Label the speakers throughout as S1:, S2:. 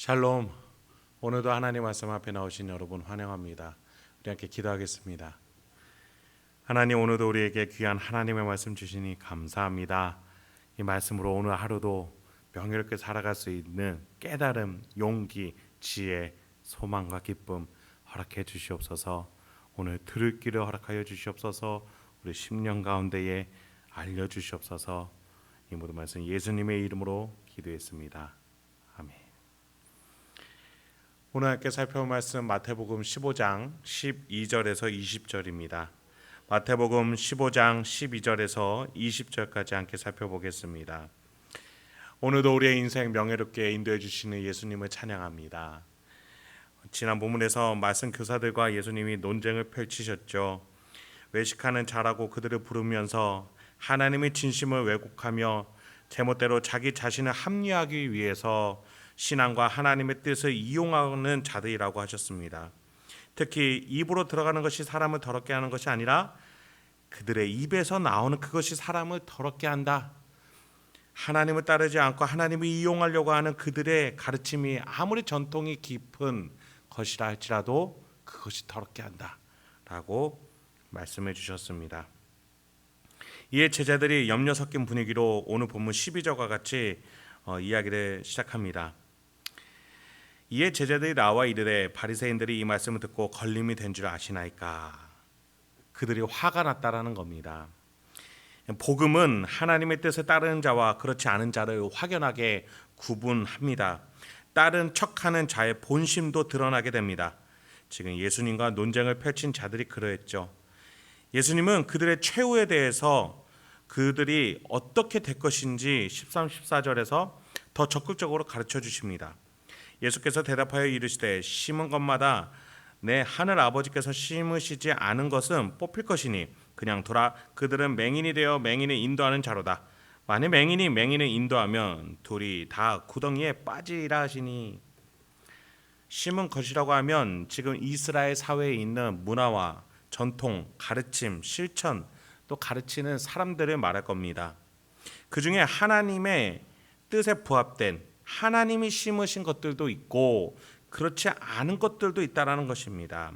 S1: 샬롬. 오늘도 하나님 말씀 앞에 나오신 여러분 환영합니다. 우리 함께 기도하겠습니다. 하나님, 오늘도 우리에게 귀한 하나님의 말씀 주시니 감사합니다. 이 말씀으로 오늘 하루도 명예롭게 살아갈 수 있는 깨달음, 용기, 지혜, 소망과 기쁨 허락해 주시옵소서. 오늘 들을 길을 허락하여 주시옵소서. 우리 심령 가운데에 알려주시옵소서. 이 모든 말씀 예수님의 이름으로 기도했습니다. 아멘. 오늘 함께 살펴볼 말씀 마태복음 15장 12절에서 20절입니다. 마태복음 15장 12절에서 20절까지 함께 살펴보겠습니다. 오늘도 우리의 인생 명예롭게 인도해 주시는 예수님을 찬양합니다. 지난 본문에서 말씀 교사들과 예수님이 논쟁을 펼치셨죠. 외식하는 자라고 그들을 부르면서 하나님의 진심을 왜곡하며 제멋대로 자기 자신을 합리화하기 위해서 신앙과 하나님의 뜻을 이용하는 자들이라고 하셨습니다. 특히 입으로 들어가는 것이 사람을 더럽게 하는 것이 아니라 그들의 입에서 나오는 그것이 사람을 더럽게 한다. 하나님을 따르지 않고 하나님을 이용하려고 하는 그들의 가르침이 아무리 전통이 깊은 것이라 할지라도 그것이 더럽게 한다 라고 말씀해 주셨습니다. 이에 제자들이 염려 섞인 분위기로 오늘 본문 12절과 같이 이야기를 시작합니다. 이에 제자들이 나와 이르되 바리새인들이 이 말씀을 듣고 걸림이 된 줄 아시나이까. 그들이 화가 났다라는 겁니다. 복음은 하나님의 뜻에 따르는 자와 그렇지 않은 자를 확연하게 구분합니다. 따른 척하는 자의 본심도 드러나게 됩니다. 지금 예수님과 논쟁을 펼친 자들이 그러했죠. 예수님은 그들의 최후에 대해서 그들이 어떻게 될 것인지 13, 14절에서 더 적극적으로 가르쳐 주십니다. 예수께서 대답하여 이르시되 심은 것마다 내 하늘 아버지께서 심으시지 않은 것은 뽑힐 것이니 그냥 두라. 그들은 맹인이 되어 맹인을 인도하는 자로다. 만일 맹인이 맹인을 인도하면 둘이 다 구덩이에 빠지리라 하시니, 심은 것이라고 하면 지금 이스라엘 사회에 있는 문화와 전통, 가르침, 실천, 또 가르치는 사람들을 말할 겁니다. 그 중에 하나님의 뜻에 부합된 하나님이 심으신 것들도 있고 그렇지 않은 것들도 있다라는 것입니다.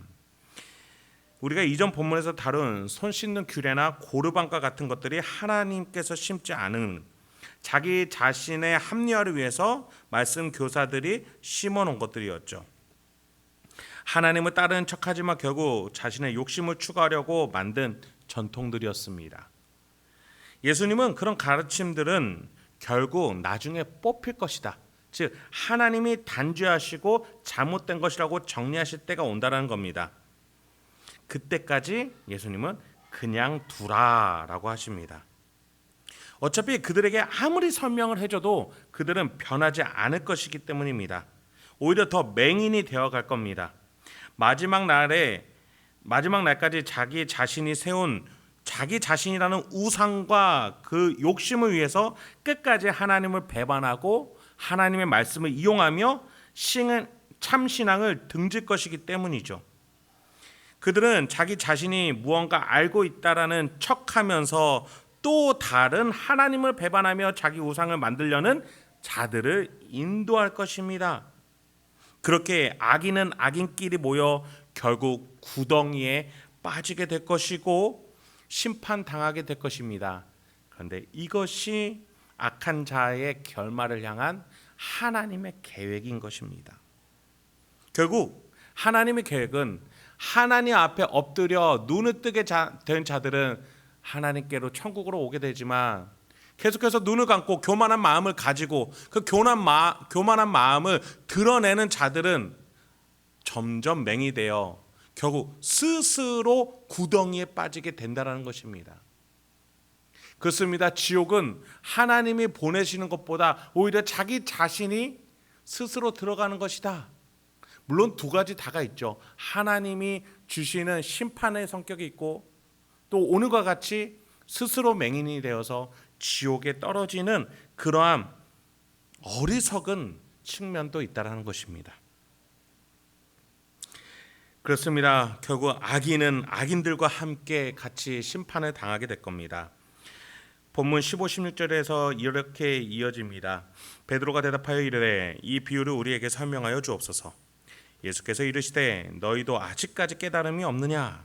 S1: 우리가 이전 본문에서 다룬 손 씻는 규례나 고르방과 같은 것들이 하나님께서 심지 않은 자기 자신의 합리화를 위해서 말씀 교사들이 심어놓은 것들이었죠. 하나님을 따르는 척하지만 결국 자신의 욕심을 추구하려고 만든 전통들이었습니다. 예수님은 그런 가르침들은 결국 나중에 뽑힐 것이다, 즉 하나님이 단죄하시고 잘못된 것이라고 정리하실 때가 온다는 겁니다. 그때까지 예수님은 그냥 두라라고 하십니다. 어차피 그들에게 아무리 설명을 해줘도 그들은 변하지 않을 것이기 때문입니다. 오히려 더 맹인이 되어갈 겁니다. 마지막 날까지 자기 자신이 세운 자기 자신이라는 우상과 그 욕심을 위해서 끝까지 하나님을 배반하고 하나님의 말씀을 이용하며 참 신앙을 등질 것이기 때문이죠. 그들은 자기 자신이 무언가 알고 있다라는 척하면서 또 다른 하나님을 배반하며 자기 우상을 만들려는 자들을 인도할 것입니다. 그렇게 악인은 악인끼리 모여 결국 구덩이에 빠지게 될 것이고 심판당하게 될 것입니다. 그런데 이것이 악한 자의 결말을 향한 하나님의 계획인 것입니다. 결국 하나님의 계획은 하나님 앞에 엎드려 눈을 뜨게 된 자들은 하나님께로 천국으로 오게 되지만 계속해서 눈을 감고 교만한 마음을 가지고 그 교만한 마음을 드러내는 자들은 점점 맹이 되어 결국 스스로 구덩이에 빠지게 된다는 것입니다. 그렇습니다. 지옥은 하나님이 보내시는 것보다 오히려 자기 자신이 스스로 들어가는 것이다. 물론 두 가지 다가 있죠. 하나님이 주시는 심판의 성격이 있고 또 오늘과 같이 스스로 맹인이 되어서 지옥에 떨어지는 그러한 어리석은 측면도 있다는 것입니다. 그렇습니다. 결국 악인은 악인들과 함께 같이 심판을 당하게 될 겁니다. 본문 15, 16절에서 이렇게 이어집니다. 베드로가 대답하여 이르되 이 비유를 우리에게 설명하여 주옵소서. 예수께서 이르시되 너희도 아직까지 깨달음이 없느냐?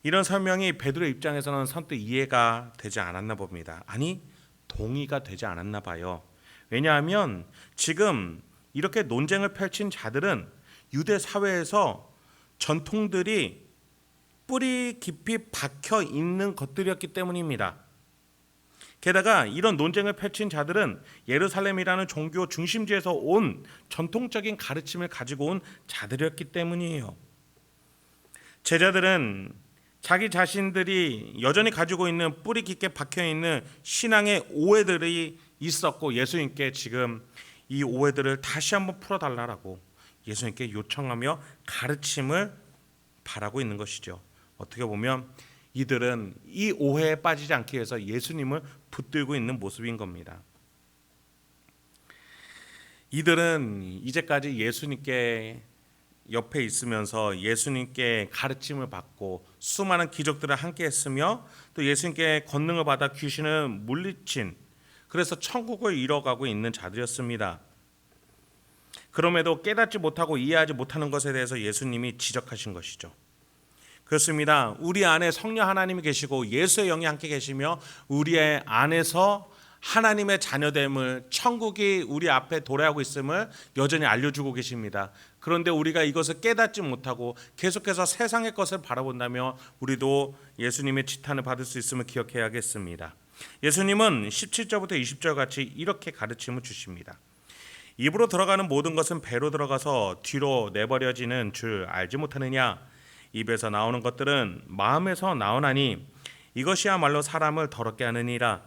S1: 이런 설명이 베드로 입장에서는 선뜻 이해가 되지 않았나 봅니다. 아니, 동의가 되지 않았나 봐요. 왜냐하면 지금 이렇게 논쟁을 펼친 자들은 유대 사회에서 전통들이 뿌리 깊이 박혀 있는 것들이었기 때문입니다. 게다가 이런 논쟁을 펼친 자들은 예루살렘이라는 종교 중심지에서 온 전통적인 가르침을 가지고 온 자들이었기 때문이에요. 제자들은 자기 자신들이 여전히 가지고 있는 뿌리 깊게 박혀 있는 신앙의 오해들이 있었고 예수님께 지금 이 오해들을 다시 한번 풀어달라고 예수님께 요청하며 가르침을 바라고 있는 것이죠. 어떻게 보면 이들은 이 오해에 빠지지 않기 위해서 예수님을 붙들고 있는 모습인 겁니다. 이들은 이제까지 예수님께 옆에 있으면서 예수님께 가르침을 받고 수많은 기적들을 함께 했으며 또 예수님께 권능을 받아 귀신을 물리친, 그래서 천국을 이뤄가고 있는 자들이었습니다. 그럼에도 깨닫지 못하고 이해하지 못하는 것에 대해서 예수님이 지적하신 것이죠. 그렇습니다. 우리 안에 성령 하나님이 계시고 예수의 영이 함께 계시며 우리의 안에서 하나님의 자녀됨을, 천국이 우리 앞에 도래하고 있음을 여전히 알려주고 계십니다. 그런데 우리가 이것을 깨닫지 못하고 계속해서 세상의 것을 바라본다면 우리도 예수님의 지탄을 받을 수 있음을 기억해야겠습니다. 예수님은 17절부터 20절 같이 이렇게 가르침을 주십니다. 입으로 들어가는 모든 것은 배로 들어가서 뒤로 내버려지는 줄 알지 못하느냐? 입에서 나오는 것들은 마음에서 나오나니 이것이야말로 사람을 더럽게 하느니라.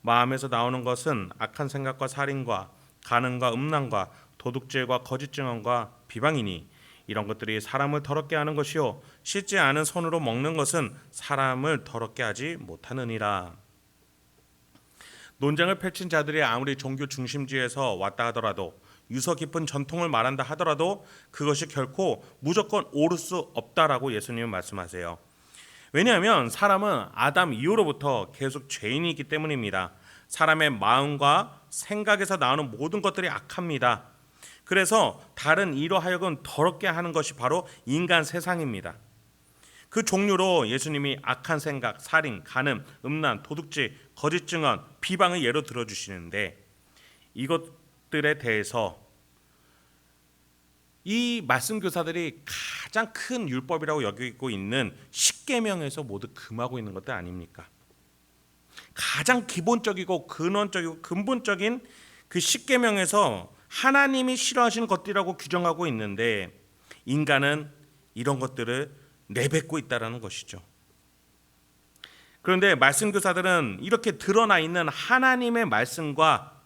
S1: 마음에서 나오는 것은 악한 생각과 살인과 간음과 음란과 도둑질과 거짓 증언과 비방이니 이런 것들이 사람을 더럽게 하는 것이요 씻지 않은 손으로 먹는 것은 사람을 더럽게 하지 못하느니라. 논쟁을 펼친 자들이 아무리 종교 중심지에서 왔다 하더라도 유서 깊은 전통을 말한다 하더라도 그것이 결코 무조건 옳을 수 없다라고 예수님은 말씀하세요. 왜냐하면 사람은 아담 이후로부터 계속 죄인이기 때문입니다. 사람의 마음과 생각에서 나오는 모든 것들이 악합니다. 그래서 다른 이로 하여금 더럽게 하는 것이 바로 인간 세상입니다. 그 종류로 예수님이 악한 생각, 살인, 간음, 음란, 도둑질, 거짓 증언, 비방을 예로 들어주시는데 이것들에 대해서 이 말씀 교사들이 가장 큰 율법이라고 여기고 있는 십계명에서 모두 금하고 있는 것들 아닙니까? 가장 기본적이고 근원적이고 근본적인 그 십계명에서 하나님이 싫어하시는 것들이라고 규정하고 있는데 인간은 이런 것들을 내뱉고 있다라는 것이죠. 그런데 말씀 교사들은 이렇게 드러나 있는 하나님의 말씀과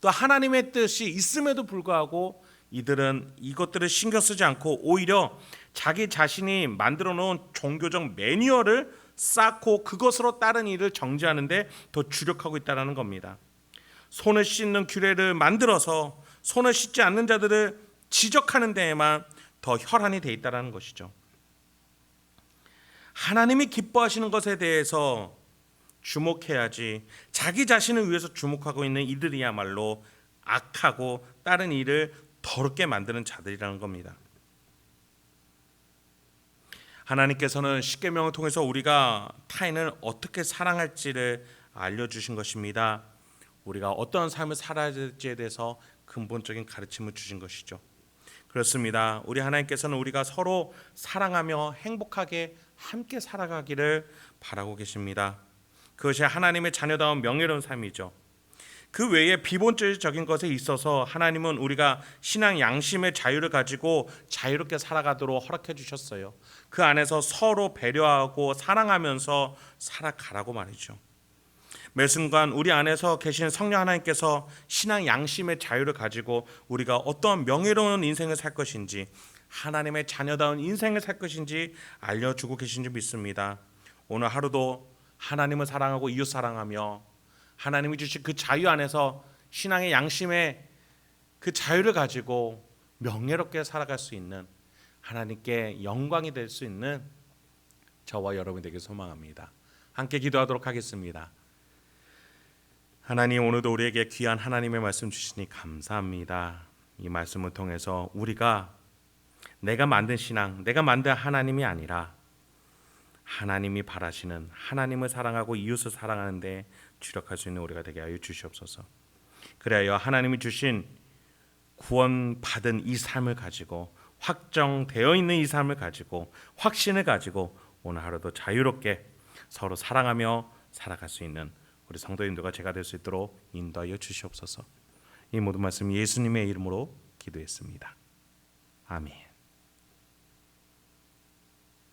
S1: 또 하나님의 뜻이 있음에도 불구하고 이들은 이것들을 신경 쓰지 않고 오히려 자기 자신이 만들어 놓은 종교적 매뉴얼을 쌓고 그것으로 다른 일을 정지하는데 더 주력하고 있다는 겁니다. 손을 씻는 규례를 만들어서 손을 씻지 않는 자들을 지적하는 데에만 더 혈안이 돼 있다는 것이죠. 하나님이 기뻐하시는 것에 대해서 주목해야지 자기 자신을 위해서 주목하고 있는 이들이야말로 악하고 다른 일을 더럽게 만드는 자들이라는 겁니다. 하나님께서는 십계명을 통해서 우리가 타인을 어떻게 사랑할지를 알려주신 것입니다. 우리가 어떤 삶을 살아야 될지에 대해서 근본적인 가르침을 주신 것이죠. 그렇습니다. 우리 하나님께서는 우리가 서로 사랑하며 행복하게 함께 살아가기를 바라고 계십니다. 그것이 하나님의 자녀다운 명예로운 삶이죠. 그 외에 비본질적인 것에 있어서 하나님은 우리가 신앙 양심의 자유를 가지고 자유롭게 살아가도록 허락해 주셨어요. 그 안에서 서로 배려하고 사랑하면서 살아가라고 말이죠. 매 순간 우리 안에서 계신 성령 하나님께서 신앙 양심의 자유를 가지고 우리가 어떠한 명예로운 인생을 살 것인지, 하나님의 자녀다운 인생을 살 것인지 알려주고 계신 줄 믿습니다. 오늘 하루도 하나님을 사랑하고 이웃 사랑하며 하나님이 주신 그 자유 안에서 신앙의 양심의 그 자유를 가지고 명예롭게 살아갈 수 있는, 하나님께 영광이 될 수 있는 저와 여러분 되길 소망합니다. 함께 기도하도록 하겠습니다. 하나님, 오늘도 우리에게 귀한 하나님의 말씀 주시니 감사합니다. 이 말씀을 통해서 우리가 내가 만든 신앙, 내가 만든 하나님이 아니라 하나님이 바라시는, 하나님을 사랑하고 이웃을 사랑하는 데 주력할 수 있는 우리가 되게 하여 주시옵소서. 그래야 하나님이 주신 구원받은 이 삶을 가지고, 확정되어 있는 이 삶을 가지고, 확신을 가지고 오늘 하루도 자유롭게 서로 사랑하며 살아갈 수 있는 우리 성도님들과 제가 될 수 있도록 인도하여 주시옵소서. 이 모든 말씀 예수님의 이름으로 기도했습니다. 아멘.